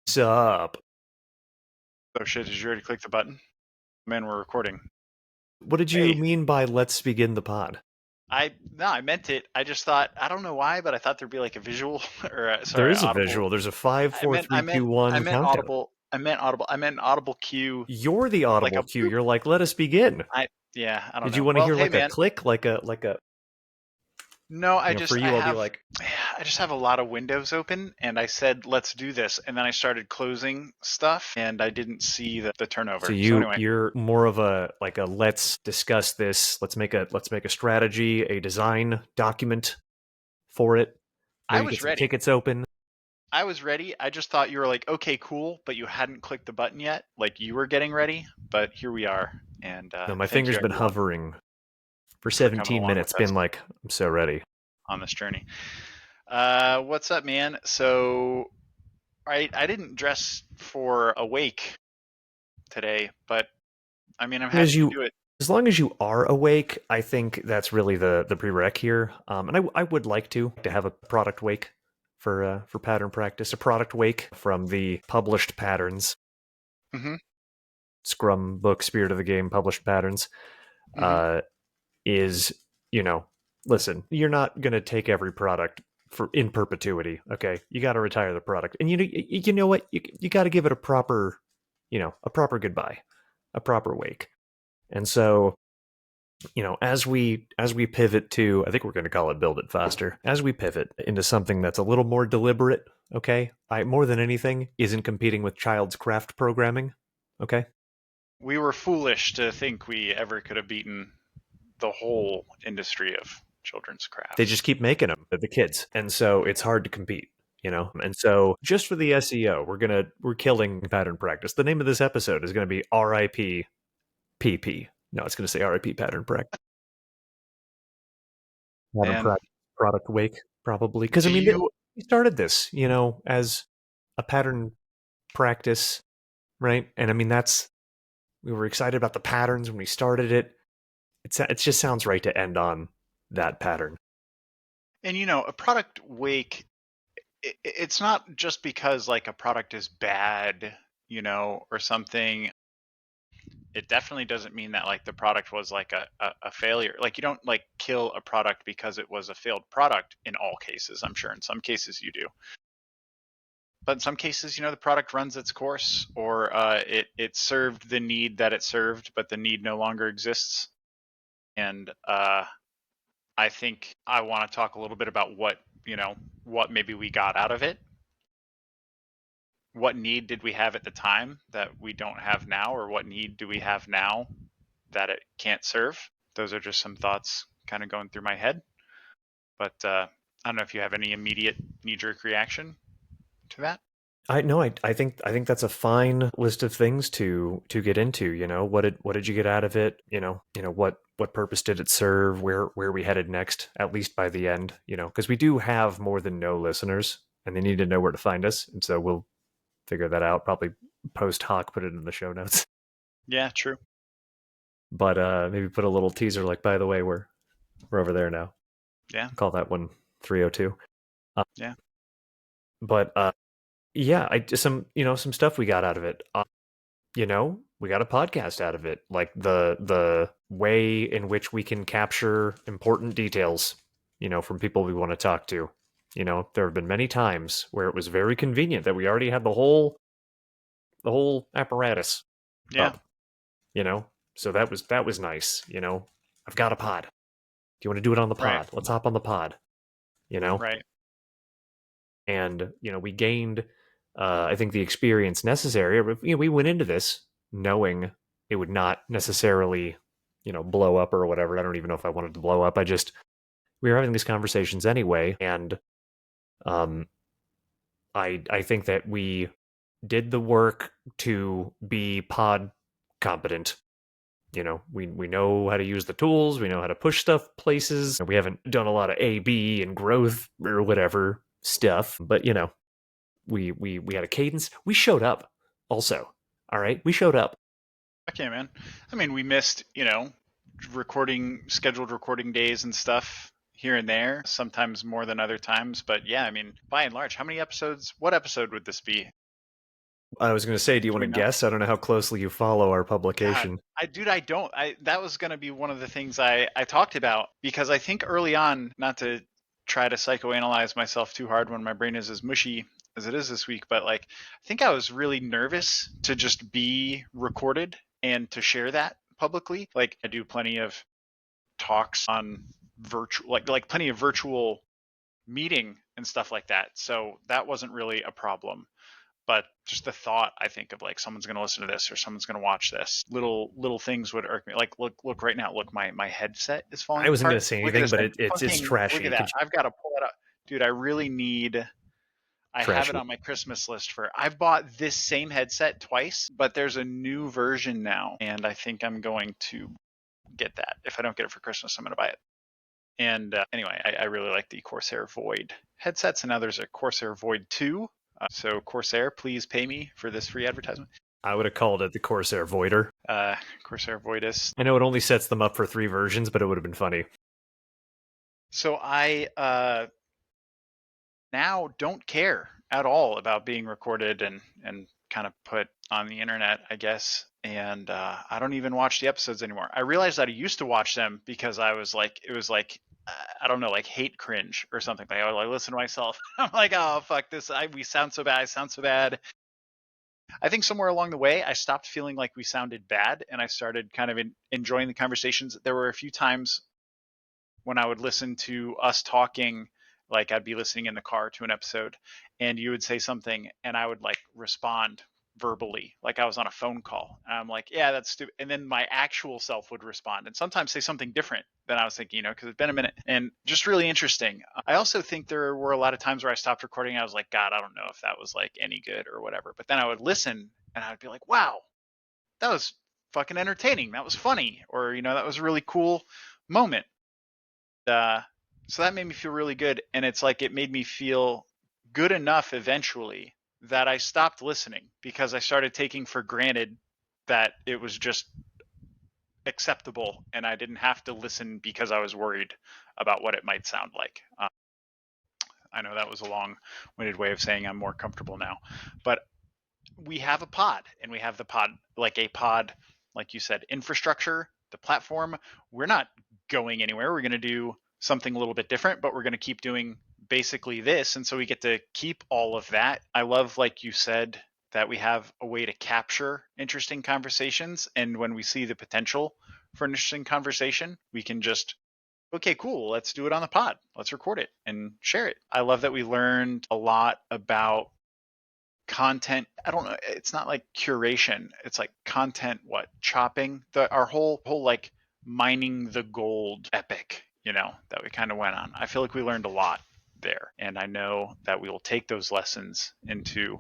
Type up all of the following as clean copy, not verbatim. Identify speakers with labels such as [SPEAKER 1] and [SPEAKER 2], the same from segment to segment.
[SPEAKER 1] Sup?
[SPEAKER 2] Oh shit, did you already click the button? Man, we're recording.
[SPEAKER 1] What did you
[SPEAKER 2] Hey,
[SPEAKER 1] mean by let's begin the pod?
[SPEAKER 2] I meant it. I just thought, I don't know why, but I thought there'd be like a visual or
[SPEAKER 1] There
[SPEAKER 2] sorry,
[SPEAKER 1] is a
[SPEAKER 2] audible.
[SPEAKER 1] visual. There's a five,
[SPEAKER 2] I
[SPEAKER 1] four,
[SPEAKER 2] meant I
[SPEAKER 1] three,
[SPEAKER 2] meant
[SPEAKER 1] two,
[SPEAKER 2] I
[SPEAKER 1] one
[SPEAKER 2] meant
[SPEAKER 1] countdown.
[SPEAKER 2] audible. I meant an audible cue,
[SPEAKER 1] You're the
[SPEAKER 2] like
[SPEAKER 1] audible
[SPEAKER 2] a
[SPEAKER 1] cue.
[SPEAKER 2] boop.
[SPEAKER 1] You're like, let us begin.
[SPEAKER 2] I don't
[SPEAKER 1] Did you
[SPEAKER 2] know.
[SPEAKER 1] want to
[SPEAKER 2] Well,
[SPEAKER 1] hear
[SPEAKER 2] hey
[SPEAKER 1] like a
[SPEAKER 2] man.
[SPEAKER 1] click, like a
[SPEAKER 2] No,
[SPEAKER 1] for you I'll be like,
[SPEAKER 2] I just have a lot of windows open and I said let's do this and then I started closing stuff and I didn't see the
[SPEAKER 1] so
[SPEAKER 2] turnover. So
[SPEAKER 1] you
[SPEAKER 2] anyway,
[SPEAKER 1] you're more of a like a let's discuss this. Let's make a strategy, a design document for it.
[SPEAKER 2] I
[SPEAKER 1] Maybe get
[SPEAKER 2] was
[SPEAKER 1] some
[SPEAKER 2] ready.
[SPEAKER 1] tickets open.
[SPEAKER 2] I was ready. I just thought you were like, okay, cool, but you hadn't clicked the button yet. Like you were getting ready, but here we are. And
[SPEAKER 1] No, my
[SPEAKER 2] thank you
[SPEAKER 1] finger's been
[SPEAKER 2] everyone
[SPEAKER 1] hovering for
[SPEAKER 2] for coming
[SPEAKER 1] 17
[SPEAKER 2] along
[SPEAKER 1] minutes.
[SPEAKER 2] with us
[SPEAKER 1] Been like, I'm so ready.
[SPEAKER 2] on this journey. What's up, man? So, I didn't dress for a wake today, but I mean, I'm
[SPEAKER 1] As
[SPEAKER 2] happy to
[SPEAKER 1] you
[SPEAKER 2] do it.
[SPEAKER 1] as long as you are awake, I think that's really the prereq here. And I would like to have a product wake for pattern practice, a product wake from the published patterns,
[SPEAKER 2] Mm-hmm.
[SPEAKER 1] Scrum book, Spirit of the Game, published patterns.
[SPEAKER 2] Mm-hmm.
[SPEAKER 1] Uh, is you know, listen, you're not gonna take every product for in perpetuity. Okay, you got to retire the product, and you know what, you got to give it a proper, a proper goodbye, a proper wake, and so as we pivot to, I think we're going to call it build it faster, as we pivot into something that's a little more deliberate. Okay, I more than anything isn't competing with child's craft programming. Okay,
[SPEAKER 2] We were foolish to think we ever could have beaten the whole industry of children's
[SPEAKER 1] they just
[SPEAKER 2] crafts.
[SPEAKER 1] keep making them, the kids, and so it's hard to compete. And so just for the SEO, we're killing pattern practice. The name of this episode is going to be RIP PP. No, it's going to say RIP pattern practice. Pattern
[SPEAKER 2] And
[SPEAKER 1] product wake, probably, because I
[SPEAKER 2] do
[SPEAKER 1] mean
[SPEAKER 2] you
[SPEAKER 1] we started this, as a pattern practice, right? And I mean we were excited about the patterns when we started it. It just sounds right to end on that pattern.
[SPEAKER 2] a product wake, it's not just because like a product is bad, or something. It definitely doesn't mean that like the product was like a failure. Like you don't like kill a product because it was a failed product in all cases. I'm sure in some cases you do. But in some cases, the product runs its course, or it served the need that it served, but the need no longer exists. And I think I want to talk a little bit about what maybe we got out of it. What need did we have at the time that we don't have now, or what need do we have now that it can't serve? Those are just some thoughts kind of going through my head. But I don't know if you have any immediate knee-jerk reaction to that.
[SPEAKER 1] I think that's a fine list of things to get into. What did you get out of it? What purpose did it serve? Where we headed next? At least by the end, because we do have more than no listeners, and they need to know where to find us, and so we'll figure that out. Probably post hoc, put it in the show notes,
[SPEAKER 2] Yeah, true.
[SPEAKER 1] but maybe put a little teaser like, by the way, we're over there now.
[SPEAKER 2] Yeah,
[SPEAKER 1] Call that one 302. Uh,
[SPEAKER 2] yeah.
[SPEAKER 1] but yeah, I just some stuff we got out of it. We got a podcast out of it, like the way in which we can capture important details, from people we want to talk to. There have been many times where it was very convenient that we already had the whole apparatus
[SPEAKER 2] Yeah,
[SPEAKER 1] up, you know. So that was nice. I've got a pod. Do you want to do it on the
[SPEAKER 2] right,
[SPEAKER 1] pod? Let's hop on the pod. You know,
[SPEAKER 2] right.
[SPEAKER 1] and we gained, I think, the experience necessary. We went into this knowing it would not necessarily, blow up or whatever. I don't even know if I wanted to blow up. We were having these conversations anyway, and um, I think that we did the work to be pod competent. We know how to use the tools. We know how to push stuff places. We haven't done a lot of A/B and growth or whatever stuff, but we had a cadence. We showed up also. All right, we showed up.
[SPEAKER 2] Okay, man. I mean, we missed, scheduled recording days and stuff here and there, sometimes more than other times. But yeah, I mean, by and large, how many episodes? What episode would this be?
[SPEAKER 1] I was going to say, do you
[SPEAKER 2] Do
[SPEAKER 1] want
[SPEAKER 2] we
[SPEAKER 1] to
[SPEAKER 2] know?
[SPEAKER 1] guess? I don't know how closely you follow our
[SPEAKER 2] God,
[SPEAKER 1] publication.
[SPEAKER 2] I don't. That was gonna be one of the things I talked about because I think early on, not to try to psychoanalyze myself too hard when my brain is as mushy as it is this week, but like I think I was really nervous to just be recorded and to share that publicly. Like I do plenty of talks on virtual, like plenty of virtual meeting and stuff like that. So that wasn't really a problem, but just the thought, I think, of like someone's going to listen to this or someone's going to watch this, little things would irk me. Like look right now, look, my headset is
[SPEAKER 1] I
[SPEAKER 2] falling
[SPEAKER 1] wasn't going
[SPEAKER 2] apart.
[SPEAKER 1] to say
[SPEAKER 2] Look at
[SPEAKER 1] anything,
[SPEAKER 2] this
[SPEAKER 1] but
[SPEAKER 2] thing.
[SPEAKER 1] it's
[SPEAKER 2] Fucking look at
[SPEAKER 1] trashy.
[SPEAKER 2] that. I've got to pull it up. Dude, I really need, I have it
[SPEAKER 1] Trashy.
[SPEAKER 2] on my Christmas list for, I've bought this same headset twice, but there's a new version now, and I think I'm going to get that. If I don't get it for Christmas, I'm going to buy it. And anyway, I really like the Corsair Void headsets, and now there's a Corsair Void 2. So Corsair, please pay me for this free advertisement.
[SPEAKER 1] I would have called it the Corsair Voider.
[SPEAKER 2] Corsair Voidus.
[SPEAKER 1] I know it only sets them up for 3 versions, but it would have been funny.
[SPEAKER 2] So I now don't care at all about being recorded and kind of put on the internet, I guess. And I don't even watch the episodes anymore. I realized that I used to watch them because I was like, it was like, I don't know, like hate cringe or something. Like I would like listen to myself. I'm like, oh fuck this. We sound so bad. I sound so bad. I think somewhere along the way, I stopped feeling like we sounded bad, and I started kind of enjoying the conversations. There were a few times when I would listen to us talking, like I'd be listening in the car to an episode, and you would say something, and I would like respond verbally, like I was on a phone call. And I'm like, yeah, that's stupid. And then my actual self would respond, and sometimes say something different than I was thinking, because it's been a minute, and just really interesting. I also think there were a lot of times where I stopped recording. I was like, God, I don't know if that was like any good or whatever. But then I would listen, and I would be like, wow, that was fucking entertaining. That was funny, or that was a really cool moment. uh, so that made me feel really good, and it's like it made me feel good enough eventually that I stopped listening because I started taking for granted that it was just acceptable and I didn't have to listen because I was worried about what it might sound like. I know that was a long-winded way of saying I'm more comfortable now, but we have a pod, and we have the pod, like you said, infrastructure, the platform. We're not going anywhere. We're going to do something a little bit different, but we're going to keep doing basically this. And so we get to keep all of that. I love, like you said, that we have a way to capture interesting conversations. And when we see the potential for an interesting conversation, we can just, okay, cool, let's do it on the pod. Let's record it and share it. I love that we learned a lot about content. I don't know, it's not like curation, it's like content, what, chopping, our whole like mining the gold epic, that we kind of went on. I feel like we learned a lot there, and I know that we will take those lessons into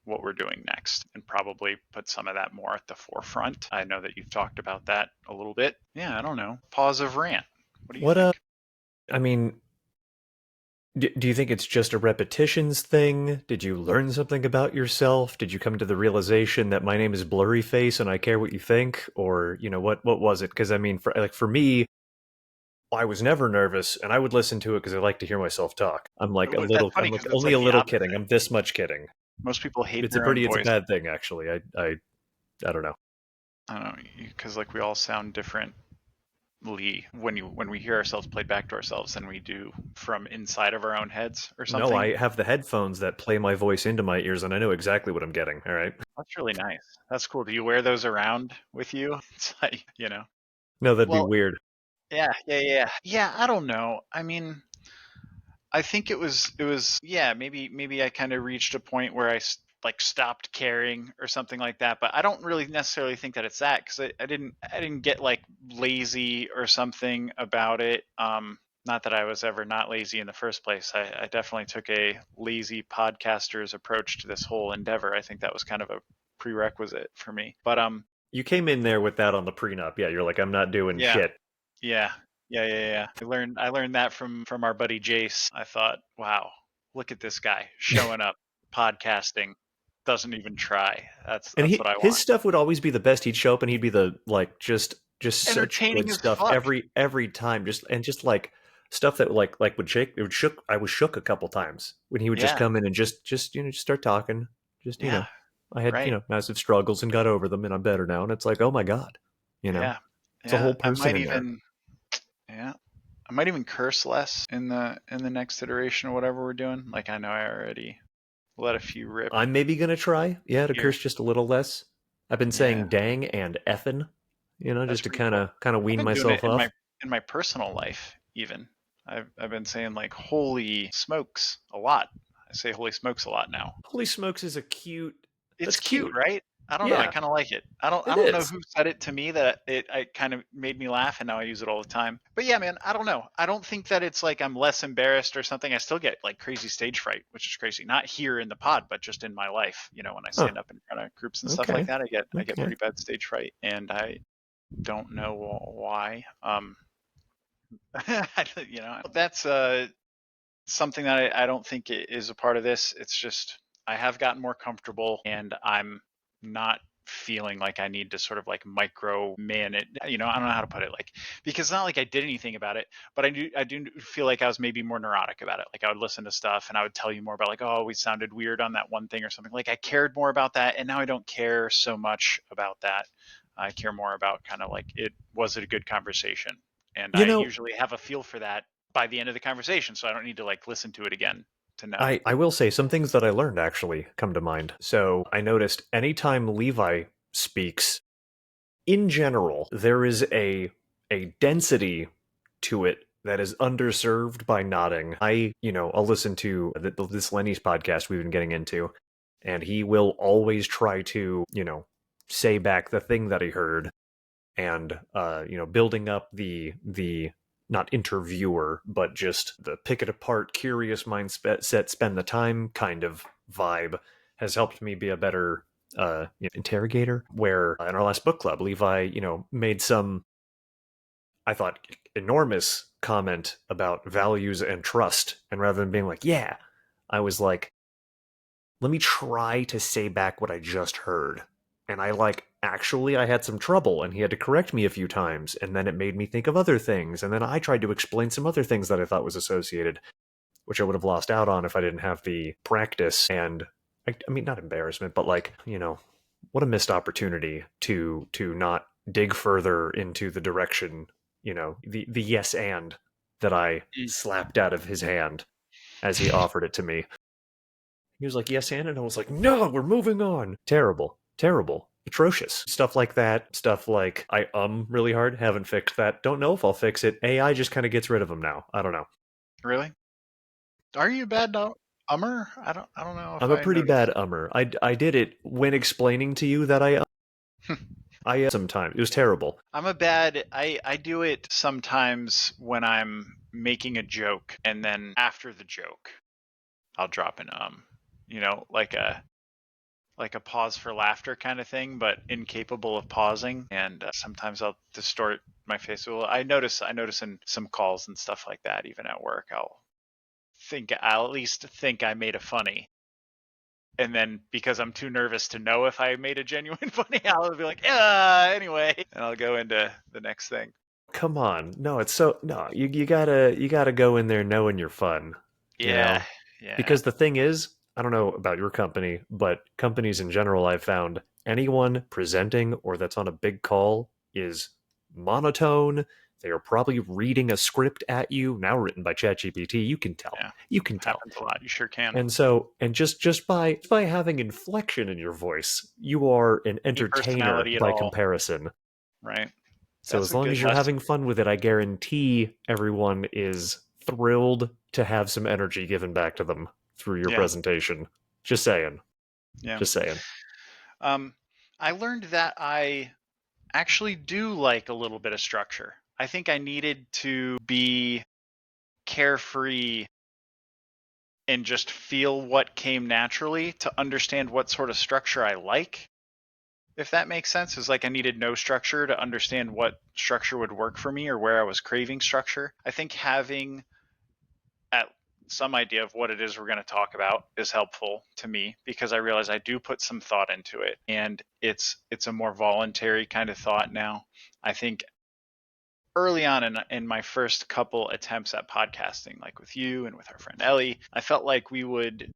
[SPEAKER 2] what we're doing next and probably put some of that more at the forefront. I know that you've talked about that a little bit. Yeah, I don't know, pause of rant. What do you
[SPEAKER 1] What
[SPEAKER 2] think?
[SPEAKER 1] I mean, do you think it's just a repetitions thing? Did you learn something about yourself? Did you come to the realization that my name is Blurry Face and I care what you think? Or, what was it? Because I mean, for me, I was never nervous and I would listen to it because I like to hear myself talk.
[SPEAKER 2] That's funny
[SPEAKER 1] I'm like
[SPEAKER 2] because it's
[SPEAKER 1] only a
[SPEAKER 2] like the
[SPEAKER 1] little kidding.
[SPEAKER 2] opposite.
[SPEAKER 1] I'm this much kidding.
[SPEAKER 2] Most people hate
[SPEAKER 1] It's a
[SPEAKER 2] their own
[SPEAKER 1] pretty, it's a
[SPEAKER 2] voice.
[SPEAKER 1] bad thing actually. I don't know.
[SPEAKER 2] I don't know, because like we all sound differently when we hear ourselves played back to ourselves than we do from inside of our own heads or
[SPEAKER 1] No,
[SPEAKER 2] something.
[SPEAKER 1] I have the headphones that play my voice into my ears and I know exactly what I'm getting. All right.
[SPEAKER 2] That's really nice. That's cool. Do you wear those around with you? It's like,
[SPEAKER 1] No, that'd be
[SPEAKER 2] Well,
[SPEAKER 1] weird.
[SPEAKER 2] yeah, yeah, yeah. Yeah, I don't know. I mean, I think it was yeah, maybe I kind of reached a point where like stopped caring or something like that, but I don't really necessarily think that it's that, because I didn't get like lazy or something about it. Not that I was ever not lazy in the first place. I definitely took a lazy podcaster's approach to this whole endeavor. I think that was kind of a prerequisite for me. But
[SPEAKER 1] You came in there with that on the prenup. Yeah, you're like, I'm not doing
[SPEAKER 2] yeah,
[SPEAKER 1] shit.
[SPEAKER 2] yeah, yeah, yeah, yeah. I learned that from our buddy Jace. I thought, wow, look at this guy showing up, podcasting, doesn't even try. That's
[SPEAKER 1] And
[SPEAKER 2] that's what I
[SPEAKER 1] his
[SPEAKER 2] want.
[SPEAKER 1] stuff would always be the best. He'd show up and he'd be the like just such good
[SPEAKER 2] Entertaining as
[SPEAKER 1] stuff
[SPEAKER 2] fuck.
[SPEAKER 1] every time. Just like stuff that like would shake. It would shook. I was shook a couple times when he would just
[SPEAKER 2] Yeah,
[SPEAKER 1] come in and just start talking. Just
[SPEAKER 2] yeah.
[SPEAKER 1] I had,
[SPEAKER 2] Right.
[SPEAKER 1] massive struggles and got over them, and I'm better now. And it's like, oh my God, you know,
[SPEAKER 2] Yeah.
[SPEAKER 1] it's a
[SPEAKER 2] Yeah.
[SPEAKER 1] whole person in there.
[SPEAKER 2] Yeah. I might even curse less in the next iteration or whatever we're doing. Like I know I already let a few rip
[SPEAKER 1] I'm maybe gonna try, yeah, to
[SPEAKER 2] here.
[SPEAKER 1] curse just a little less. I've been
[SPEAKER 2] Yeah.
[SPEAKER 1] saying dang and effin,
[SPEAKER 2] That's
[SPEAKER 1] just to
[SPEAKER 2] pretty cool.
[SPEAKER 1] kind of
[SPEAKER 2] I've
[SPEAKER 1] wean
[SPEAKER 2] been doing it
[SPEAKER 1] myself off.
[SPEAKER 2] in my personal life even. I've been saying like holy smokes a lot. I say holy smokes a lot now.
[SPEAKER 1] Holy smokes is a cute.
[SPEAKER 2] It's
[SPEAKER 1] That's
[SPEAKER 2] cute,
[SPEAKER 1] cute.
[SPEAKER 2] right? I don't know. I
[SPEAKER 1] Yeah,
[SPEAKER 2] kind of like it. I
[SPEAKER 1] it
[SPEAKER 2] don't know
[SPEAKER 1] is.
[SPEAKER 2] who said it to me that it kind of made me laugh, and now I use it all the time. But yeah, man, I don't know. I don't think that it's like I'm less embarrassed or something. I still get like crazy stage fright, which is crazy. Not here in the pod, but just in my life. You know, when I
[SPEAKER 1] Huh.
[SPEAKER 2] stand up in front of groups and stuff like
[SPEAKER 1] Okay.
[SPEAKER 2] that, I get
[SPEAKER 1] Okay.
[SPEAKER 2] pretty bad stage fright, and I don't know why. You know, that's something that I don't think is a part of this. It's just I have gotten more comfortable and I'm not feeling like I need to sort of like micro man it. You know, I don't know how to put it. Like because it's not like I did anything about it, but I do feel like I was maybe more neurotic about it. Like I would listen to stuff and I would tell you more about like, oh, we sounded weird on that one thing or something. Like I cared more about that, and now I don't care so much about that. I care more about kind of like it a good conversation, and
[SPEAKER 1] You
[SPEAKER 2] I
[SPEAKER 1] know,
[SPEAKER 2] usually have a feel for that by the end of the conversation, so I don't need to like listen to it again to know.
[SPEAKER 1] I will say some things that I learned actually come to mind. So I noticed anytime Levi speaks, in general, there is a density to it that is underserved by nodding. I'll listen to this Lenny's podcast we've been getting into, and he will always try to, say back the thing that he heard, and building up the not interviewer, but just the pick it apart, curious mindset, spend the time kind of vibe has helped me be a better interrogator. Where in our last book club, Levi, made some, I thought, enormous comment about values and trust, and rather than being like, yeah, I was like, let me try to say back what I just heard. And actually, I had some trouble, and he had to correct me a few times, and then it made me think of other things, and then I tried to explain some other things that I thought was associated, which I would have lost out on if I didn't have the practice and, I mean, not embarrassment, but what a missed opportunity to not dig further into the direction, the yes and that I
[SPEAKER 2] Mm.
[SPEAKER 1] slapped out of his hand as he offered it to me. He was like, yes, and I was like, no, we're moving on. Terrible, terrible, atrocious. Stuff like that. Stuff like I really hard. Haven't fixed that. Don't know if I'll fix it. AI just kind of gets rid of them now. I don't know.
[SPEAKER 2] Really? Are you a bad ummer? I don't know if
[SPEAKER 1] I'm a
[SPEAKER 2] I
[SPEAKER 1] pretty bad
[SPEAKER 2] noticed.
[SPEAKER 1] ummer. I did it when explaining to you that I sometimes it was terrible.
[SPEAKER 2] I'm a bad I do it sometimes when I'm making a joke and then after the joke I'll drop an you know, like a pause for laughter kind of thing, but incapable of pausing. And sometimes I'll distort my face. Well, I notice in some calls and stuff like that, even at work, I'll at least think I made a funny. And then because I'm too nervous to know if I made a genuine funny, I'll be like, yeah, anyway, and I'll go into the next thing.
[SPEAKER 1] Come on, no, it's so no. You gotta go in there knowing you're fun. You
[SPEAKER 2] Yeah,
[SPEAKER 1] know,
[SPEAKER 2] yeah,
[SPEAKER 1] because the thing is, I don't know about your company, but companies in general, I've found anyone presenting or that's on a big call is monotone. They are probably reading a script at you, now written by ChatGPT. You can tell.
[SPEAKER 2] yeah.
[SPEAKER 1] You can tell.
[SPEAKER 2] Happens a lot. You sure can.
[SPEAKER 1] And so, and just by having inflection in your voice, you are an
[SPEAKER 2] Any
[SPEAKER 1] entertainer
[SPEAKER 2] personality at
[SPEAKER 1] by
[SPEAKER 2] all,
[SPEAKER 1] comparison.
[SPEAKER 2] right?
[SPEAKER 1] So
[SPEAKER 2] That's
[SPEAKER 1] as
[SPEAKER 2] a
[SPEAKER 1] long
[SPEAKER 2] good
[SPEAKER 1] as you're
[SPEAKER 2] lesson.
[SPEAKER 1] having fun with it, I guarantee everyone is thrilled to have some energy given back to them through your
[SPEAKER 2] Yeah,
[SPEAKER 1] presentation. Just saying.
[SPEAKER 2] yeah.
[SPEAKER 1] Just saying.
[SPEAKER 2] Um, I learned that I actually do like a little bit of structure. I think I needed to be carefree and just feel what came naturally to understand what sort of structure I like. If that makes sense, is like I needed no structure to understand what structure would work for me or where I was craving structure. I think having at some idea of what it is we're going to talk about is helpful to me because I realize I do put some thought into it, and it's a more voluntary kind of thought now. I think early on in my first couple attempts at podcasting, like with you and with our friend Ellie, I felt like we would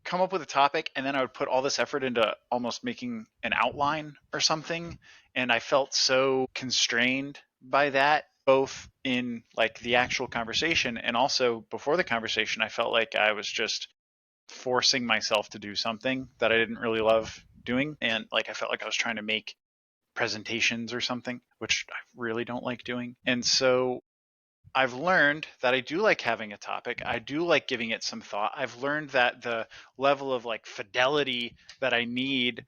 [SPEAKER 2] come up with a topic, and then I would put all this effort into almost making an outline or something. And I felt so constrained by that, both in like the actual conversation and also before the conversation. I felt like I was just forcing myself to do something that I didn't really love doing. And like I felt like I was trying to make presentations or something, which I really don't like doing. And so I've learned that I do like having a topic. I do like giving it some thought. I've learned that the level of like fidelity that I need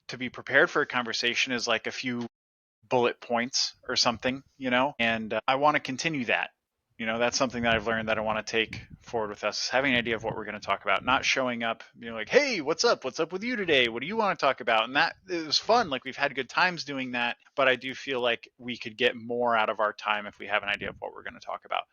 [SPEAKER 2] to be prepared for a conversation is like a few bullet points or something, and I want to continue that. That's something that I've learned that I want to take forward with us, having an idea of what we're going to talk about, not showing up, like, hey, what's up? What's up with you today? What do you want to talk about? And that is fun. Like, we've had good times doing that, but I do feel like we could get more out of our time if we have an idea of what we're going to talk about.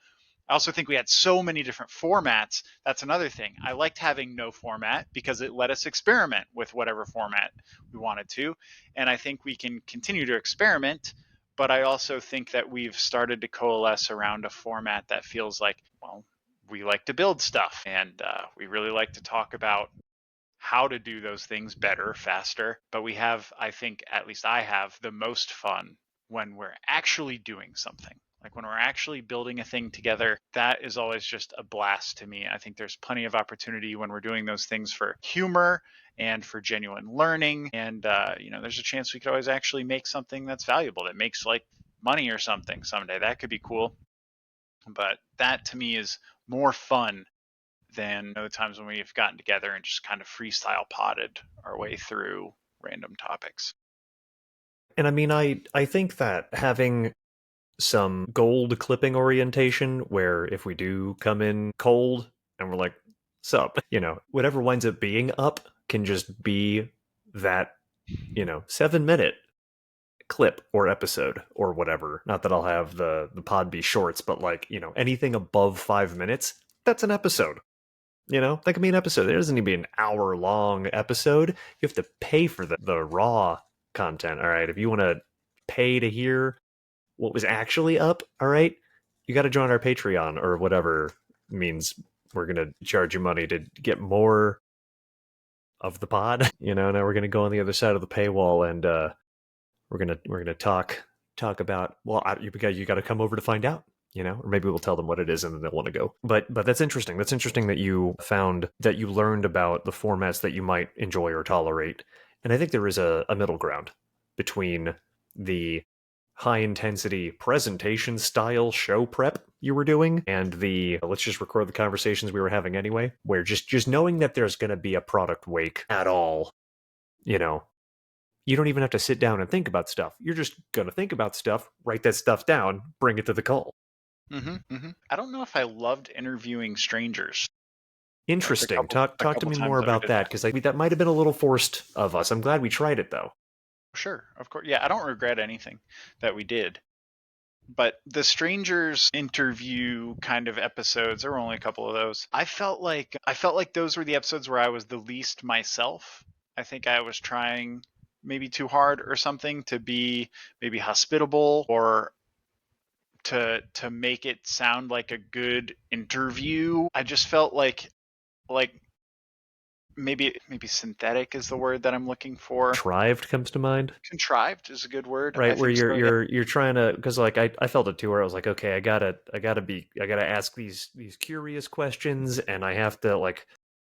[SPEAKER 2] I also think we had so many different formats. That's another thing. I liked having no format because it let us experiment with whatever format we wanted to. And I think we can continue to experiment. But I also think that we've started to coalesce around a format that feels like, well, we like to build stuff, and we really like to talk about how to do those things better, faster. But we have, I think, at least I have the most fun when we're actually doing something. Like when we're actually building a thing together, that is always just a blast to me. I think there's plenty of opportunity when we're doing those things for humor and for genuine learning. And, there's a chance we could always actually make something that's valuable, that makes like money or something someday. That could be cool. But that to me is more fun than the times when we've gotten together and just kind of freestyle potted our way through random topics.
[SPEAKER 1] And I mean, I think that having some gold clipping orientation, where if we do come in cold and we're like, sup, whatever winds up being up can just be that, 7 minute clip or episode or whatever. Not that I'll have the pod be shorts, but like, anything above 5 minutes, that's an episode. That could be an episode. It doesn't need to be an hour long episode. You have to pay for the raw content. All right. If you want to pay to hear what was actually up, all right, you got to join our Patreon or whatever means we're going to charge you money to get more of the pod. Now we're going to go on the other side of the paywall and we're gonna talk about, well, you got to come over to find out, or maybe we'll tell them what it is and then they'll want to go. But that's interesting. That's interesting that you found that you learned about the formats that you might enjoy or tolerate. And I think there is a middle ground between the high intensity presentation style show prep you were doing and the let's just record the conversations we were having anyway, where just knowing that there's going to be a product wake at all, you know you don't even have to sit down and think about stuff. You're just going to think about stuff, write that stuff down, bring it to the call.
[SPEAKER 2] I don't know if I loved interviewing strangers. Like the
[SPEAKER 1] Interesting.
[SPEAKER 2] couple
[SPEAKER 1] Talk
[SPEAKER 2] the
[SPEAKER 1] talk to
[SPEAKER 2] couple
[SPEAKER 1] me more
[SPEAKER 2] times that we
[SPEAKER 1] about
[SPEAKER 2] did
[SPEAKER 1] that,
[SPEAKER 2] that.
[SPEAKER 1] because that might have been a little forced of us. I'm glad we tried it though.
[SPEAKER 2] Sure, of course. Yeah, I don't regret anything that we did. But the strangers interview kind of episodes, there were only a couple of those. I felt like those were the episodes where I was the least myself. I think I was trying maybe too hard or something to be maybe hospitable or to make it sound like a good interview. I just felt like maybe synthetic is the word that I'm looking for.
[SPEAKER 1] Contrived comes to mind.
[SPEAKER 2] Contrived is a good word. I
[SPEAKER 1] Right, where
[SPEAKER 2] think
[SPEAKER 1] you're
[SPEAKER 2] so. Yeah.
[SPEAKER 1] you're trying to, because like I felt it too, where I was like, okay, I gotta ask these curious questions, and I have to like,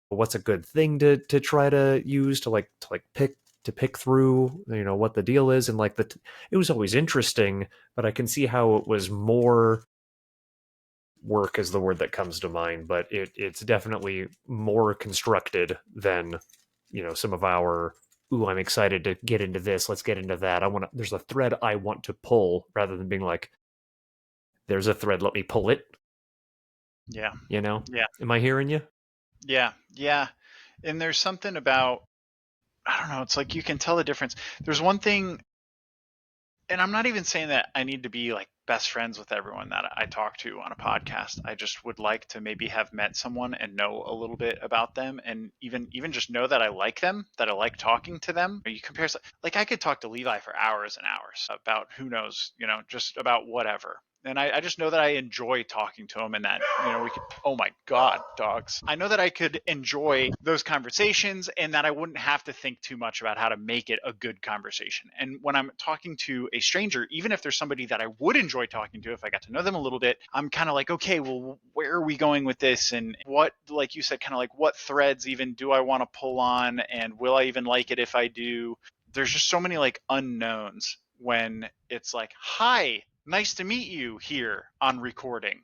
[SPEAKER 1] what's a good thing to try to use to pick through, what the deal is. And like it was always interesting, but I can see how it was more work is the word that comes to mind, but it's definitely more constructed than, some of our, ooh, I'm excited to get into this, let's get into that, there's a thread I want to pull, rather than being like, there's a thread, let me pull it.
[SPEAKER 2] Yeah.
[SPEAKER 1] you know
[SPEAKER 2] Yeah.
[SPEAKER 1] am I hearing you?
[SPEAKER 2] Yeah. Yeah. And there's something about, I don't know, it's like you can tell the difference. There's one thing, and I'm not even saying that I need to be like best friends with everyone that I talk to on a podcast. I just would like to maybe have met someone and know a little bit about them, and even just know that I like them, that I like talking to them. You compare, like I could talk to Levi for hours and hours about who knows, just about whatever. And I just know that I enjoy talking to him, and that, we could, oh my God, dogs. I know that I could enjoy those conversations and that I wouldn't have to think too much about how to make it a good conversation. And when I'm talking to a stranger, even if there's somebody that I would enjoy talking to if I got to know them a little bit, I'm kind of like, okay, well, where are we going with this? And what, like you said, kind of like what threads even do I want to pull on? And will I even like it if I do? There's just so many like unknowns when it's like, hi, nice to meet you here on recording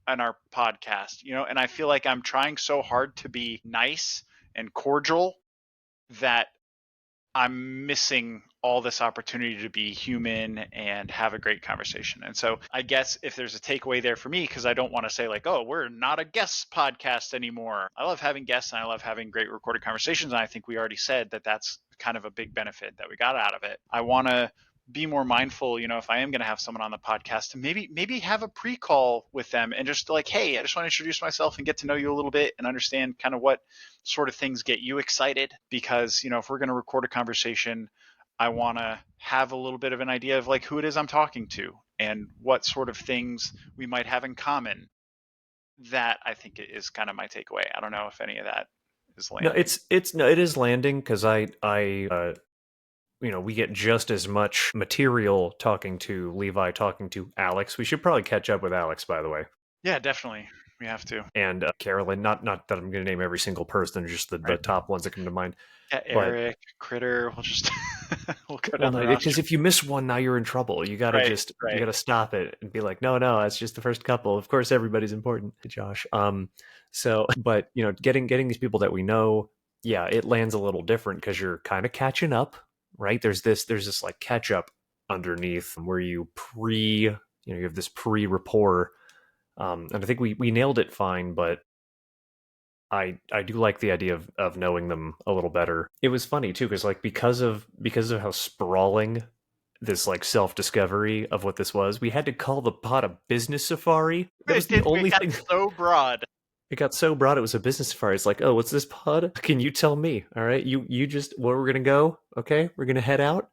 [SPEAKER 2] on our podcast, and I feel like I'm trying so hard to be nice and cordial that I'm missing all this opportunity to be human and have a great conversation. And so I guess if there's a takeaway there for me, because I don't want to say like, oh, we're not a guest podcast anymore. I love having guests and I love having great recorded conversations. And I think we already said that that's kind of a big benefit that we got out of it. I want to be more mindful, if I am going to have someone on the podcast, to maybe have a pre-call with them and just like, hey, I just want to introduce myself and get to know you a little bit and understand kind of what sort of things get you excited. Because if we're going to record a conversation, I want to have a little bit of an idea of like who it is I'm talking to and what sort of things we might have in common. That I think is kind of my takeaway. I don't know if any of that is
[SPEAKER 1] No,
[SPEAKER 2] landing.
[SPEAKER 1] it is landing because we get just as much material talking to Levi, talking to Alex. We should probably catch up with Alex, by the way.
[SPEAKER 2] Yeah, definitely. We have to.
[SPEAKER 1] And Carolyn. Not that I'm going to name every single person, just the
[SPEAKER 2] Right.
[SPEAKER 1] top ones that come to mind.
[SPEAKER 2] Yeah,
[SPEAKER 1] But
[SPEAKER 2] Eric, Critter. We'll just we'll go
[SPEAKER 1] well,
[SPEAKER 2] down the
[SPEAKER 1] no,
[SPEAKER 2] roster.
[SPEAKER 1] because if you miss one, now you're in trouble.
[SPEAKER 2] Right,
[SPEAKER 1] You
[SPEAKER 2] right.
[SPEAKER 1] gotta stop it and be like, no, it's just the first couple. Of course, everybody's important, Josh. So, but getting these people that we know, yeah, it lands a little different because you're kind of catching up, right? There's this like catch up underneath where you have this pre rapport, and I think we nailed it fine, but I do like the idea of knowing them a little better. It was funny too because like because of how sprawling this like self discovery of what this was, we had to call the pod a business safari. That was
[SPEAKER 2] It
[SPEAKER 1] the
[SPEAKER 2] did. It
[SPEAKER 1] only
[SPEAKER 2] got
[SPEAKER 1] thing.
[SPEAKER 2] so broad.
[SPEAKER 1] It got so broad. It was a business safari. It's like, oh, what's this pod? Can you tell me? All right, you just where we're gonna go? Okay, we're gonna head out.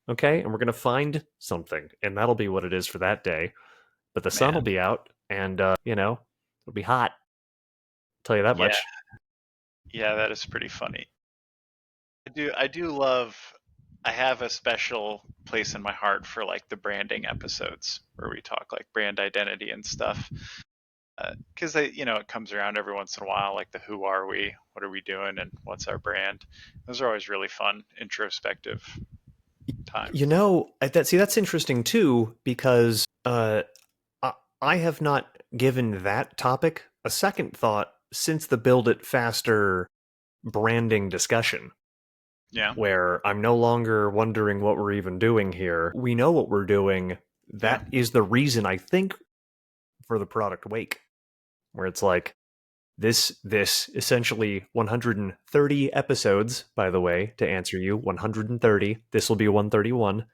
[SPEAKER 1] Okay, and we're gonna find something, and that'll be what it is for that day. But the sun will
[SPEAKER 2] Man,
[SPEAKER 1] be out, and it'll be hot. I'll tell you that
[SPEAKER 2] yeah,
[SPEAKER 1] much.
[SPEAKER 2] yeah, that is pretty funny. I do love. I have a special place in my heart for like the branding episodes where we talk like brand identity and stuff. Because it comes around every once in a while, like the who are we, what are we doing, and what's our brand. Those are always really fun, introspective times.
[SPEAKER 1] That's interesting too because I have not given that topic a second thought since the build it faster branding discussion,
[SPEAKER 2] Yeah,
[SPEAKER 1] where I'm no longer wondering what we're even doing here. We know what we're doing.
[SPEAKER 2] yeah.
[SPEAKER 1] That is the reason I think for the product wake, where it's like this essentially 130 episodes, by the way, to answer you, 130. This will be 131.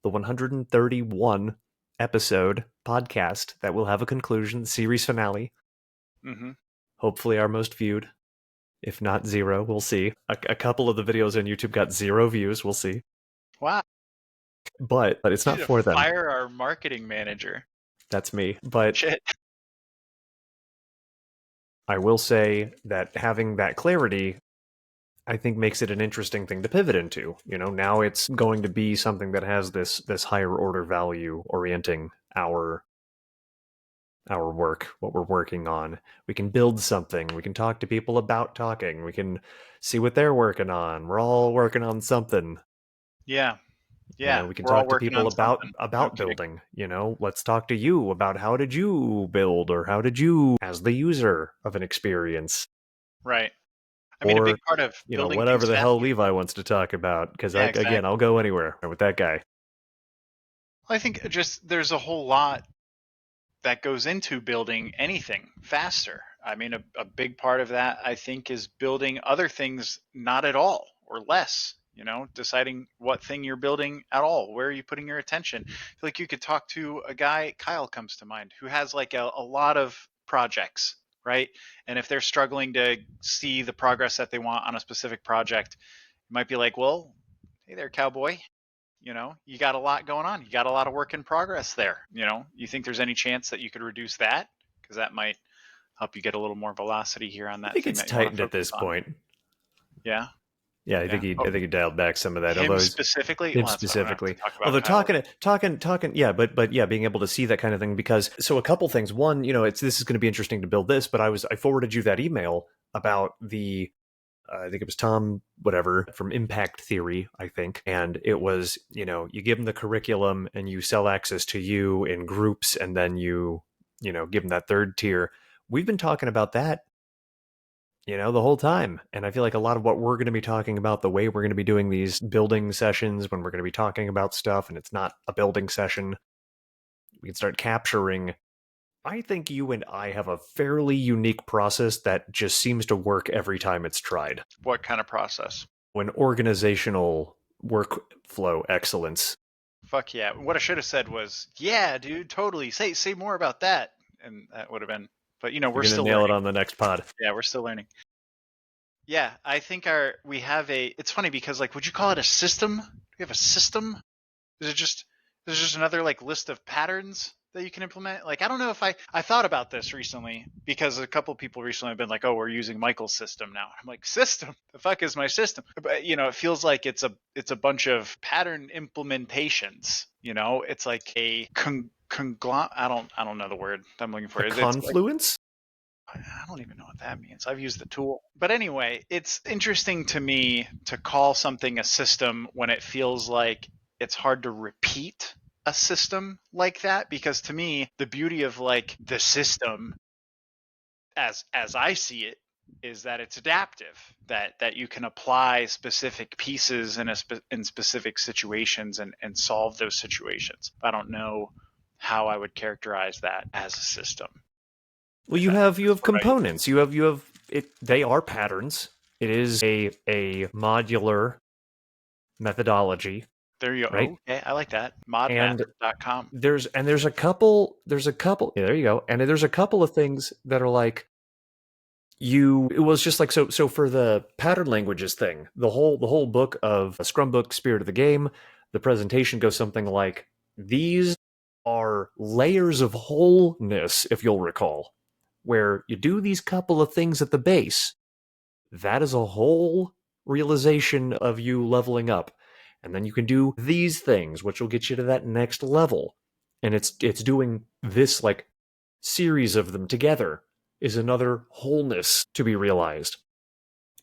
[SPEAKER 1] The 131 episode podcast that will have a conclusion, the series finale.
[SPEAKER 2] Hmm.
[SPEAKER 1] Hopefully our most viewed. If not zero, we'll see. A couple of the videos on YouTube got 0 views. We'll see.
[SPEAKER 2] Wow.
[SPEAKER 1] But it's
[SPEAKER 2] We
[SPEAKER 1] not
[SPEAKER 2] need to
[SPEAKER 1] for them.
[SPEAKER 2] fire our marketing manager.
[SPEAKER 1] That's me. But
[SPEAKER 2] Shit.
[SPEAKER 1] I will say that having that clarity, I think, makes it an interesting thing to pivot into. Now it's going to be something that has this higher order value orienting our work, what we're working on. We can build something. We can talk to people about talking. We can see what they're working on. We're all working on something.
[SPEAKER 2] Yeah, yeah.
[SPEAKER 1] We can
[SPEAKER 2] We're all
[SPEAKER 1] talk to
[SPEAKER 2] working
[SPEAKER 1] people
[SPEAKER 2] on
[SPEAKER 1] about
[SPEAKER 2] something. No
[SPEAKER 1] about
[SPEAKER 2] kidding.
[SPEAKER 1] building. Let's talk to you about how did you build or how did you as the user of an experience
[SPEAKER 2] Right. I mean, a
[SPEAKER 1] or
[SPEAKER 2] big part of building
[SPEAKER 1] whatever
[SPEAKER 2] things
[SPEAKER 1] the hell
[SPEAKER 2] faster.
[SPEAKER 1] Levi wants to talk about because
[SPEAKER 2] Yeah,
[SPEAKER 1] again, I'll
[SPEAKER 2] exactly.
[SPEAKER 1] go anywhere with that guy.
[SPEAKER 2] I think just there's a whole lot that goes into building anything faster. I mean, a big part of that, I think, is building other things not at all or less. Deciding what thing you're building at all. Where are you putting your attention? I feel like you could talk to a guy, Kyle comes to mind, who has like a lot of projects, right? And if they're struggling to see the progress that they want on a specific project, you might be like, well, hey there, cowboy. You got a lot going on. You got a lot of work in progress there. You think there's any chance that you could reduce that? Because that might help you get a little more velocity here on
[SPEAKER 1] I
[SPEAKER 2] that
[SPEAKER 1] think
[SPEAKER 2] thing
[SPEAKER 1] it's
[SPEAKER 2] that you want to
[SPEAKER 1] tightened at
[SPEAKER 2] focus
[SPEAKER 1] this
[SPEAKER 2] on.
[SPEAKER 1] point.
[SPEAKER 2] Yeah.
[SPEAKER 1] Yeah,
[SPEAKER 2] Yeah.
[SPEAKER 1] I think he dialed back some of that.
[SPEAKER 2] Him
[SPEAKER 1] Although he's
[SPEAKER 2] specifically?
[SPEAKER 1] him
[SPEAKER 2] Well, that's what I'm going to have to
[SPEAKER 1] specifically.
[SPEAKER 2] talk about
[SPEAKER 1] Although
[SPEAKER 2] Kyle later.
[SPEAKER 1] talking, yeah, but yeah, being able to see that kind of thing because so a couple things. One, it's this is going to be interesting to build this, but I forwarded you that email about the I think it was Tom, whatever, from Impact Theory, I think. And it was, you give them the curriculum and you sell access to you in groups and then give them that third tier. We've been talking about that, the whole time. And I feel like a lot of what we're going to be talking about, the way we're going to be doing these building sessions when we're going to be talking about stuff and it's not a building session, we can start capturing. I think you and I have a fairly unique process that just seems to work every time it's tried.
[SPEAKER 2] What kind of process?
[SPEAKER 1] When organizational workflow excellence.
[SPEAKER 2] Fuck yeah. What I should have said was, yeah, dude, totally. Say more about that. And that would have been, but
[SPEAKER 1] We're
[SPEAKER 2] we're
[SPEAKER 1] going to
[SPEAKER 2] still
[SPEAKER 1] nail it
[SPEAKER 2] learning.
[SPEAKER 1] on the next pod.
[SPEAKER 2] Yeah, we're still learning. Yeah, I think we have it's funny because like, would you call it a system? Do we have a system? Is it just there's just another like list of patterns that you can implement? Like I don't know if I thought about this recently because a couple of people recently have been like, "Oh, we're using Michael's system now." I'm like, "System? The fuck is my system?" But it feels like it's a bunch of pattern implementations, It's like a I don't know the word I'm looking
[SPEAKER 1] A
[SPEAKER 2] for. It's like
[SPEAKER 1] confluence?
[SPEAKER 2] I don't even know what that means. I've used the tool. But anyway, it's interesting to me to call something a system when it feels like it's hard to repeat a system like that because to me the beauty of like the system as I see it is that it's adaptive that you can apply specific pieces in specific situations and solve those situations. I don't know how I would characterize that as a system.
[SPEAKER 1] Well, you have
[SPEAKER 2] What about you?
[SPEAKER 1] components. You have it. They are patterns. It is a modular methodology,
[SPEAKER 2] There you
[SPEAKER 1] right?
[SPEAKER 2] go. Okay, I like that.
[SPEAKER 1] And
[SPEAKER 2] Modmap.com.
[SPEAKER 1] there's a couple. Yeah, there you go. And there's a couple of things that are like it was just like so for the pattern languages thing. The whole book of a Scrum book, Spirit of the Game. The presentation goes something like these are layers of wholeness, if you'll recall, where you do these couple of things at the base. That is a whole realization of you leveling up. And then you can do these things, which will get you to that next level. And it's doing this like series of them together is another wholeness to be realized.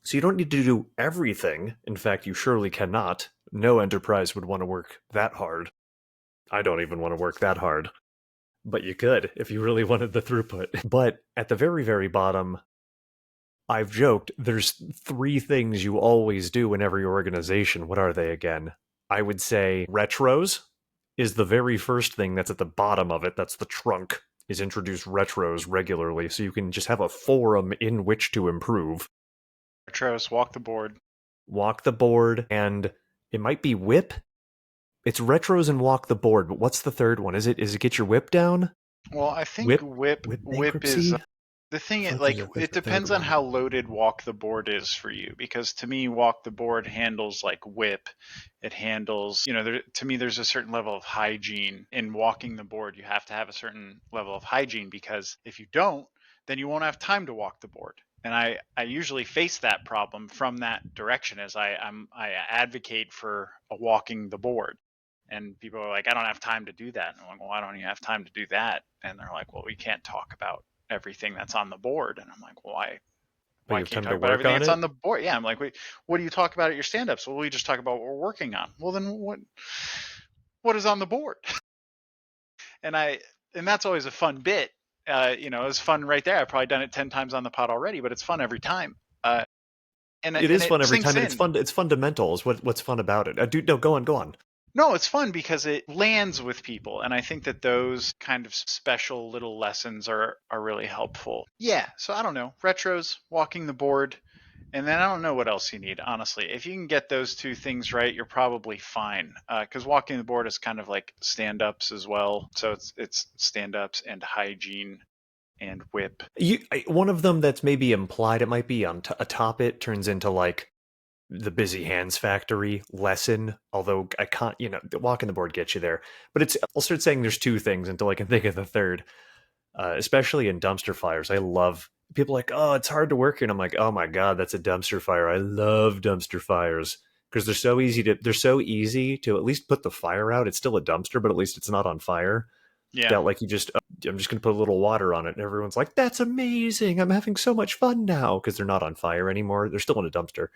[SPEAKER 1] So you don't need to do everything. In fact, you surely cannot. No enterprise would want to work that hard. I don't even want to work that hard. But you could if you really wanted the throughput. But at the very, very bottom, I've joked there's three things you always do in every organization. What are they again? I would say retros is the very first thing that's at the bottom of it. That's the trunk, is introduce retros regularly so you can just have a forum in which to improve.
[SPEAKER 2] Retros, walk the board.
[SPEAKER 1] Walk the board, and it might be whip. It's retros and walk the board, but what's the third one? Is it get your whip down?
[SPEAKER 2] Well, I think
[SPEAKER 1] Whip
[SPEAKER 2] whip is
[SPEAKER 1] bankruptcy?
[SPEAKER 2] the thing.
[SPEAKER 1] Fuck,
[SPEAKER 2] Like
[SPEAKER 1] there's
[SPEAKER 2] it
[SPEAKER 1] a third
[SPEAKER 2] depends on
[SPEAKER 1] one.
[SPEAKER 2] how loaded walk the board is for you. Because to me, walk the board handles like whip. It handles, to me, there's a certain level of hygiene in walking the board. You have to have a certain level of hygiene because if you don't, then you won't have time to walk the board. And I usually face that problem from that direction as I advocate for a walking the board. And people are like, I don't have time to do that. And I'm like, well, why don't you have time to do that? And they're like, well, we can't talk about everything that's on the board. And I'm like, well,
[SPEAKER 1] But
[SPEAKER 2] why
[SPEAKER 1] you have
[SPEAKER 2] can't you
[SPEAKER 1] time to
[SPEAKER 2] talk about
[SPEAKER 1] work
[SPEAKER 2] everything
[SPEAKER 1] on
[SPEAKER 2] that's on
[SPEAKER 1] it?
[SPEAKER 2] the board? Yeah, I'm like, wait, what do you talk about at your stand-ups? Well, we just talk about what we're working on. Well, then what is on the board? And that's always a fun bit. It's fun right there. I've probably done it 10 times on the pod already, but it's fun every time.
[SPEAKER 1] It
[SPEAKER 2] And
[SPEAKER 1] is
[SPEAKER 2] it
[SPEAKER 1] fun every
[SPEAKER 2] sinks
[SPEAKER 1] time, and
[SPEAKER 2] in.
[SPEAKER 1] it's fundamental. Is what's fun about it. Dude, no, go on.
[SPEAKER 2] No, it's fun because it lands with people, and I think that those kind of special little lessons are really helpful. Yeah, so I don't know, retros, walking the board, and then I don't know what else you need. Honestly, if you can get those two things right, you're probably fine. Because walking the board is kind of like stand-ups as well, so it's stand-ups and hygiene and whip.
[SPEAKER 1] One of them that's maybe implied. It might be on atop it turns into like the busy hands factory lesson. Although I can't, walking the board gets you there. But I'll start saying there's two things until I can think of the third. Especially in dumpster fires, I love people like, oh, it's hard to work here, and I'm like, oh my god, that's a dumpster fire. I love dumpster fires because they're so easy to at least put the fire out. It's still a dumpster, but at least it's not on fire.
[SPEAKER 2] Yeah.
[SPEAKER 1] That like you just I'm just gonna put a little water on it, and everyone's like, that's amazing. I'm having so much fun now because they're not on fire anymore. They're still in a dumpster.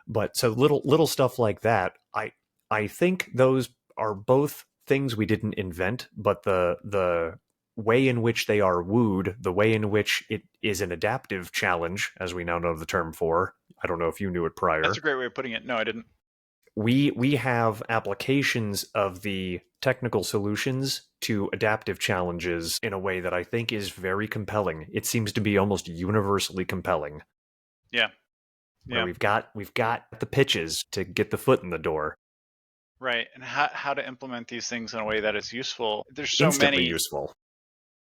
[SPEAKER 1] But so little stuff like that, I think those are both things we didn't invent, but the way in which they are wooed, the way in which it is an adaptive challenge, as we now know the term for. I don't know if you knew it
[SPEAKER 2] That's
[SPEAKER 1] prior.
[SPEAKER 2] a great way of putting it. No, I didn't.
[SPEAKER 1] We have applications of the technical solutions to adaptive challenges in a way that I think is very compelling. It seems to be almost universally compelling,
[SPEAKER 2] Yeah.
[SPEAKER 1] where
[SPEAKER 2] Yeah.
[SPEAKER 1] we've got the pitches to get the foot in the door.
[SPEAKER 2] Right. And how to implement these things in a way that is useful. There's
[SPEAKER 1] Instantly useful.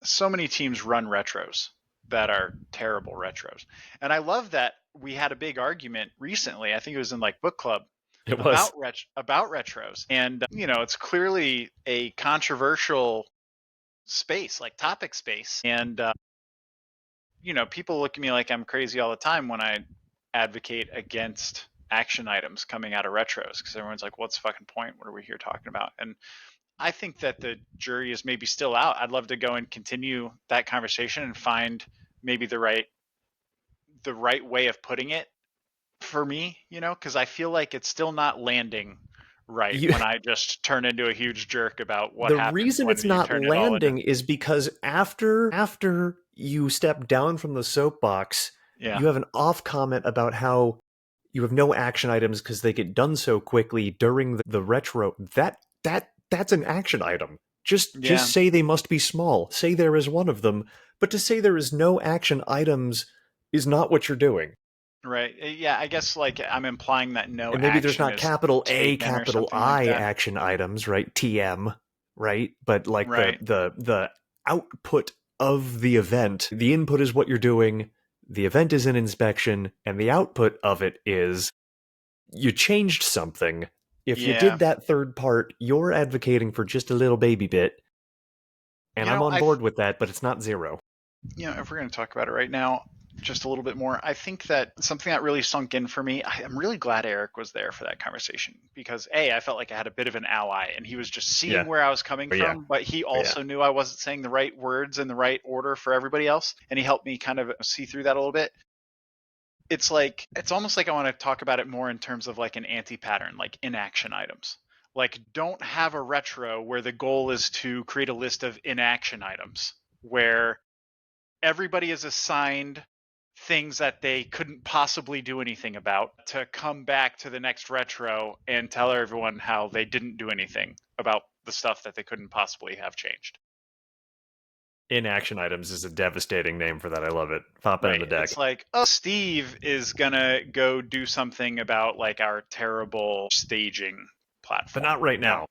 [SPEAKER 2] so many teams run retros that are terrible retros. And I love that we had a big argument recently. I think it was in like book club
[SPEAKER 1] It
[SPEAKER 2] about
[SPEAKER 1] was.
[SPEAKER 2] retros. And it's clearly a controversial space, like topic space. And people look at me like I'm crazy all the time when I advocate against action items coming out of retros because everyone's like, what's the fucking point? What are we here talking about? And I think that the jury is maybe still out. I'd love to go and continue that conversation and find maybe the right way of putting it for me, because I feel like it's still not landing right
[SPEAKER 1] You
[SPEAKER 2] when I just turn into a huge jerk about what
[SPEAKER 1] the
[SPEAKER 2] happens
[SPEAKER 1] reason
[SPEAKER 2] when
[SPEAKER 1] it's
[SPEAKER 2] you
[SPEAKER 1] not
[SPEAKER 2] turn it all into.
[SPEAKER 1] landing is because after you step down from the soapbox,
[SPEAKER 2] Yeah.
[SPEAKER 1] you have an off comment about how you have no action items because they get done so quickly during the retro. That's an action item. Just
[SPEAKER 2] Yeah.
[SPEAKER 1] say they must be small. Say there is one of them, but to say there is no action items is not what you're doing.
[SPEAKER 2] Right. Yeah. I guess like I'm implying that no
[SPEAKER 1] And maybe there's
[SPEAKER 2] action
[SPEAKER 1] not
[SPEAKER 2] is
[SPEAKER 1] capital A,
[SPEAKER 2] taken or
[SPEAKER 1] capital
[SPEAKER 2] something like
[SPEAKER 1] I
[SPEAKER 2] that.
[SPEAKER 1] action items, right? TM, right? But like the
[SPEAKER 2] Right.
[SPEAKER 1] the the output of the event, the input is what you're doing, the event is an inspection, and the output of it is you changed something. If you
[SPEAKER 2] Yeah.
[SPEAKER 1] did that third part, you're advocating for just a little baby bit, and I'm on
[SPEAKER 2] I
[SPEAKER 1] board with that, but it's not zero.
[SPEAKER 2] if we're going to talk about it right now, just a little bit more, I think that something that really sunk in for me, I'm really glad Eric was there for that conversation because I felt like I had a bit of an ally and he was just seeing
[SPEAKER 1] Yeah.
[SPEAKER 2] where I was coming
[SPEAKER 1] Oh, yeah.
[SPEAKER 2] from, but he
[SPEAKER 1] Oh, yeah.
[SPEAKER 2] also knew I wasn't saying the right words in the right order for everybody else. And he helped me kind of see through that a little bit. It's almost like I want to talk about it more in terms of like an anti-pattern, like inaction items. Like don't have a retro where the goal is to create a list of inaction items where everybody is assigned things that they couldn't possibly do anything about to come back to the next retro and tell everyone how they didn't do anything about the stuff that they couldn't possibly have changed.
[SPEAKER 1] Inaction items is a devastating name for that. I love it. Pop it in
[SPEAKER 2] Right.
[SPEAKER 1] the deck.
[SPEAKER 2] It's like, oh, Steve is going to go do something about like our terrible staging
[SPEAKER 1] But
[SPEAKER 2] platform,
[SPEAKER 1] not right now.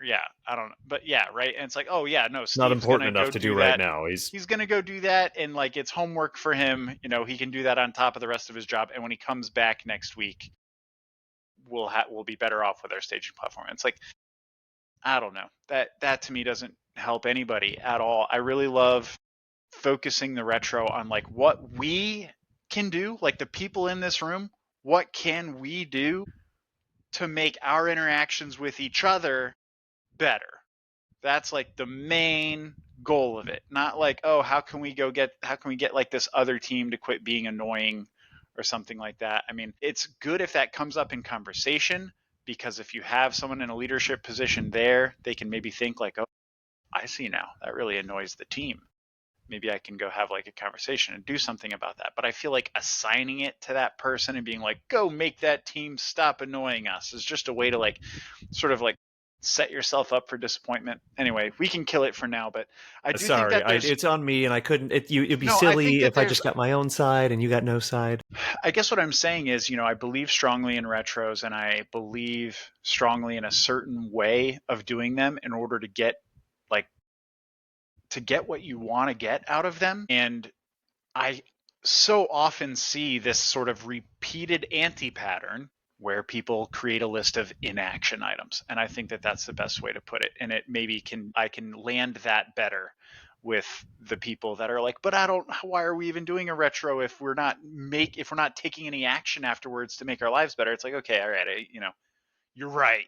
[SPEAKER 2] Yeah, I don't know. But yeah, right. And it's like, oh, yeah, no,
[SPEAKER 1] Not
[SPEAKER 2] Steve's going
[SPEAKER 1] important
[SPEAKER 2] to
[SPEAKER 1] enough
[SPEAKER 2] go
[SPEAKER 1] to do
[SPEAKER 2] do
[SPEAKER 1] right
[SPEAKER 2] that.
[SPEAKER 1] now. He's
[SPEAKER 2] He's going to go do that. And like, it's homework for him. He can do that on top of the rest of his job. And when he comes back next week, we'll be better off with our staging platform. And it's like, I don't know. That to me doesn't help anybody at all. I really love focusing the retro on like what we can do, like the people in this room, what can we do to make our interactions with each other better? That's like the main goal of it. Not like, oh, how can we get like this other team to quit being annoying or something like that. I mean, it's good if that comes up in conversation because if you have someone in a leadership position there, they can maybe think like, oh, I see now. That really annoys the team. Maybe I can go have like a conversation and do something about that. But I feel like assigning it to that person and being like, go make that team stop annoying us is just a way to like sort of like set yourself up for disappointment. Anyway, we can kill it for now, but I do think
[SPEAKER 1] sorry.
[SPEAKER 2] that there's
[SPEAKER 1] It's on me, and I couldn't. It'd be
[SPEAKER 2] no, I think
[SPEAKER 1] silly
[SPEAKER 2] that
[SPEAKER 1] if I
[SPEAKER 2] there's
[SPEAKER 1] just got my own side and you got no side.
[SPEAKER 2] I guess what I'm saying is, I believe strongly in retros and I believe strongly in a certain way of doing them in order like to get what you want to get out of them. And I so often see this sort of repeated anti-pattern where people create a list of inaction items, and I think that that's the best way to put it. And it maybe I can land that better with the people that are like, but I don't, why are we even doing a retro if we're not taking any action afterwards to make our lives better? It's like, okay, all right, you're right,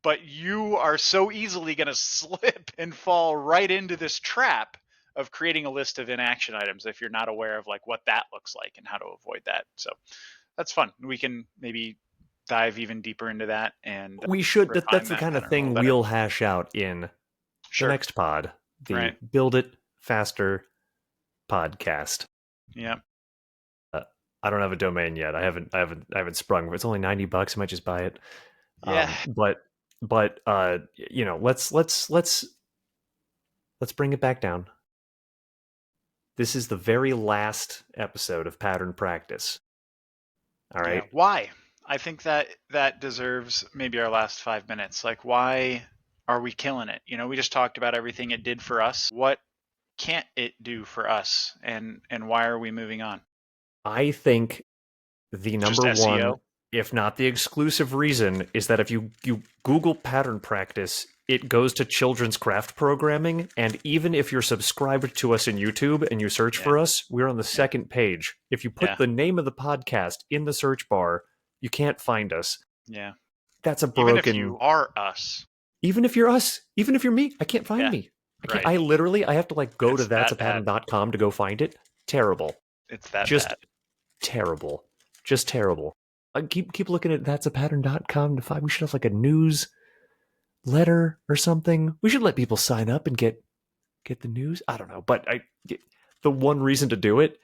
[SPEAKER 2] but you are so easily going to slip and fall right into this trap of creating a list of inaction items if you're not aware of like what that looks like and how to avoid that. So that's fun. We can maybe dive even deeper into that and
[SPEAKER 1] We should. That's
[SPEAKER 2] refine
[SPEAKER 1] the
[SPEAKER 2] that
[SPEAKER 1] kind of
[SPEAKER 2] pattern a little
[SPEAKER 1] thing
[SPEAKER 2] better.
[SPEAKER 1] we'll hash out in the
[SPEAKER 2] Sure.
[SPEAKER 1] next pod, the
[SPEAKER 2] Right.
[SPEAKER 1] Build It Faster podcast.
[SPEAKER 2] Yeah.
[SPEAKER 1] Uh, I don't have a domain yet. I haven't sprung. It's only $90. I might just buy it.
[SPEAKER 2] Yeah.
[SPEAKER 1] But let's bring it back down. This is the very last episode of Pattern Practice. All
[SPEAKER 2] Yeah.
[SPEAKER 1] right.
[SPEAKER 2] Why? I think that that deserves maybe our last 5 minutes. Like, why are we killing it? We just talked about everything it did for us. What can't it do for us, and why are we moving on?
[SPEAKER 1] I think the
[SPEAKER 2] Just
[SPEAKER 1] number one,
[SPEAKER 2] SEO.
[SPEAKER 1] if not the exclusive reason, is that if you Google pattern practice, it goes to children's craft programming, and even if you're subscribed to us in YouTube and you search
[SPEAKER 2] Yeah.
[SPEAKER 1] for us, we're on the
[SPEAKER 2] Yeah.
[SPEAKER 1] second page. If you put
[SPEAKER 2] Yeah.
[SPEAKER 1] the name of the podcast in the search bar, you can't find us.
[SPEAKER 2] Yeah.
[SPEAKER 1] That's a
[SPEAKER 2] Even if you
[SPEAKER 1] broken.
[SPEAKER 2] are us.
[SPEAKER 1] Even if you're us, even if you're me, I can't find
[SPEAKER 2] Yeah.
[SPEAKER 1] me. I can't.
[SPEAKER 2] Right.
[SPEAKER 1] I have to like go to
[SPEAKER 2] It's that bad.
[SPEAKER 1] that'sapattern.com to go find it. Terrible.
[SPEAKER 2] It's that
[SPEAKER 1] Just
[SPEAKER 2] bad.
[SPEAKER 1] terrible. Just terrible. I keep looking at that'sapattern.com to find. We should have like a news letter or something. We should let people sign up and get the news. I don't know, but the one reason to do it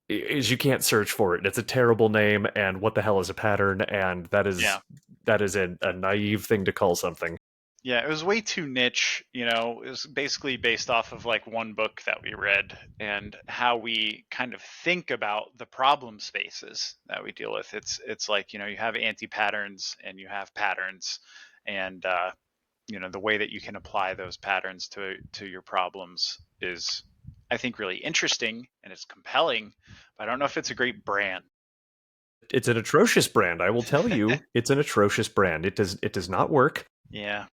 [SPEAKER 1] is you can't search for it. It's a terrible name, and what the hell is a pattern? And
[SPEAKER 2] Yeah.
[SPEAKER 1] that is a naive thing to call something.
[SPEAKER 2] Yeah, it was way too niche. It was basically based off of like one book that we read and how we kind of think about the problem spaces that we deal with. It's like, you have anti-patterns and you have patterns, and the way that you can apply those patterns to your problems is, I think, really interesting and it's compelling, but I don't know if it's a great brand.
[SPEAKER 1] It's an atrocious brand. I will tell you, it's an atrocious brand. It does not work.
[SPEAKER 2] Yeah.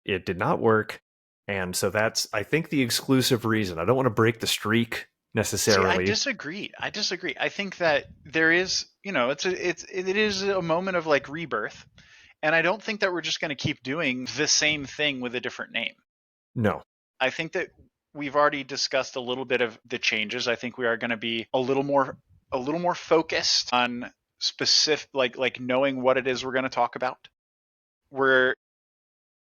[SPEAKER 1] It did not work. And so that's, I think, the exclusive reason. I don't want to break the streak
[SPEAKER 2] See, I
[SPEAKER 1] necessarily.
[SPEAKER 2] disagree. I disagree. I think that there is, it is a moment of like rebirth, and I don't think that we're just going to keep doing the same thing with a different name.
[SPEAKER 1] No.
[SPEAKER 2] I think that we've already discussed a little bit of the changes. I think we are going to be a little more focused on specific, like knowing what it is we're going to talk about. We're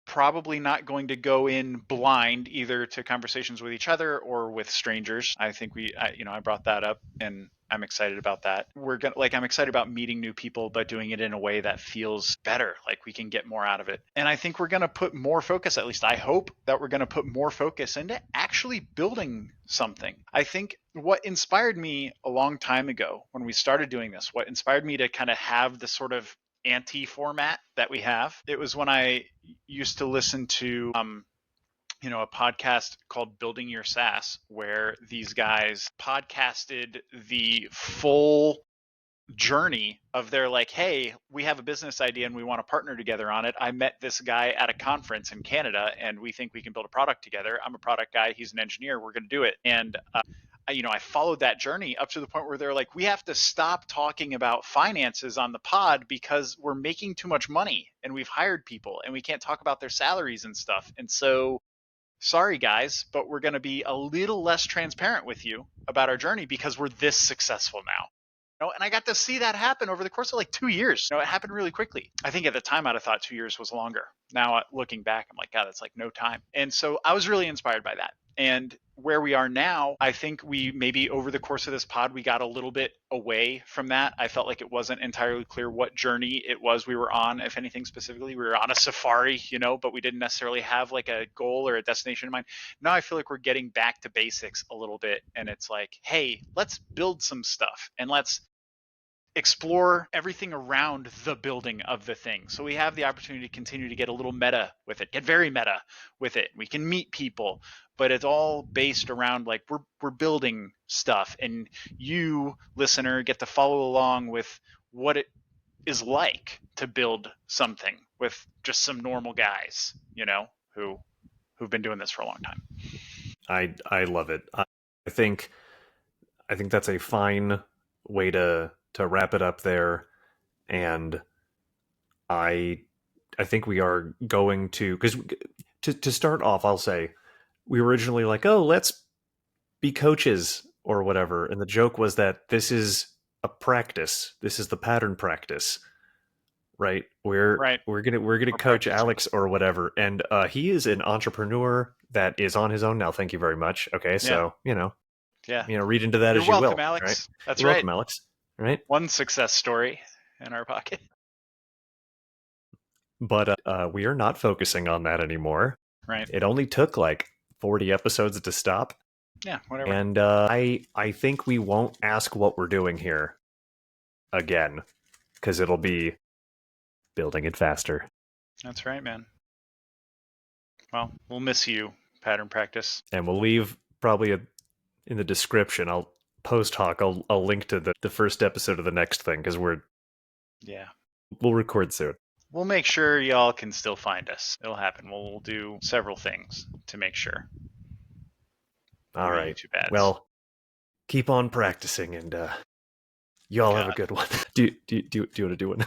[SPEAKER 2] probably not going to go in blind either to conversations with each other or with strangers. I think I brought that up, and I'm excited about that. I'm excited about meeting new people, but doing it in a way that feels better, like we can get more out of it. And I think we're going to put more focus, at least I hope that we're going to put more focus into actually building something. I think what inspired me a long time ago when we started doing this, what inspired me to kind of have the sort of anti format that we have. It was when I used to listen to a podcast called Building Your SaaS, where these guys podcasted the full journey of their like, hey, we have a business idea and we want to partner together on it. I met this guy at a conference in Canada and we think we can build a product together. I'm a product guy, he's an engineer, we're going to do it. And I followed that journey up to the point where they're like, we have to stop talking about finances on the pod because we're making too much money and we've hired people and we can't talk about their salaries and stuff. And so, sorry guys, but we're going to be a little less transparent with you about our journey because we're this successful now. And I got to see that happen over the course of like 2 years. It happened really quickly. I think at the time I'd have thought 2 years was longer. Now looking back, I'm like, God, that's like no time. And so I was really inspired by that. And where we are now, I think we maybe over the course of this pod, we got a little bit away from that. I felt like it wasn't entirely clear what journey it was we were on, if anything specifically. We were on a safari, but we didn't necessarily have like a goal or a destination in mind. Now I feel like we're getting back to basics a little bit. And it's like, hey, let's build some stuff and let's explore everything around the building of the thing. So we have the opportunity to continue to get a little meta with it, get very meta with it. We can meet people, but it's all based around like we're building stuff, and you, listener, get to follow along with what it is like to build something with just some normal guys, who've been doing this for a long time.
[SPEAKER 1] I love it. I think I think that's a fine way to wrap it up there. And I I think we are going to, because to start off, I'll say we were originally like, oh, let's be coaches or whatever, and the joke was that this is a practice. This is the pattern practice, right? We're
[SPEAKER 2] Right.
[SPEAKER 1] we're gonna
[SPEAKER 2] We're
[SPEAKER 1] coach
[SPEAKER 2] practicing.
[SPEAKER 1] Alex or whatever, and he is an entrepreneur that is on his own now. Thank you very much. Okay,
[SPEAKER 2] Yeah.
[SPEAKER 1] so
[SPEAKER 2] Yeah.
[SPEAKER 1] read into that
[SPEAKER 2] You're
[SPEAKER 1] as you
[SPEAKER 2] welcome,
[SPEAKER 1] will. Right?
[SPEAKER 2] Alex. That's
[SPEAKER 1] You're
[SPEAKER 2] right.
[SPEAKER 1] welcome, Alex. Right?
[SPEAKER 2] One success story in our pocket.
[SPEAKER 1] But we are not focusing on that anymore.
[SPEAKER 2] Right.
[SPEAKER 1] It only took like 40 episodes to stop,
[SPEAKER 2] Yeah, whatever.
[SPEAKER 1] and I think we won't ask what we're doing here again because it'll be building it faster.
[SPEAKER 2] That's right, man. Well, we'll miss you, pattern practice.
[SPEAKER 1] And we'll leave probably in the description. I'll post hoc. I'll link to the first episode of the next thing because
[SPEAKER 2] Yeah.
[SPEAKER 1] we'll record soon.
[SPEAKER 2] We'll make sure y'all can still find us. It'll happen. We'll do several things to make sure.
[SPEAKER 1] All
[SPEAKER 2] Maybe
[SPEAKER 1] right.
[SPEAKER 2] YouTube ads.
[SPEAKER 1] Well, keep on practicing, and you all have a
[SPEAKER 2] God.
[SPEAKER 1] good one. Do you want to do one?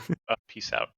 [SPEAKER 2] Peace out.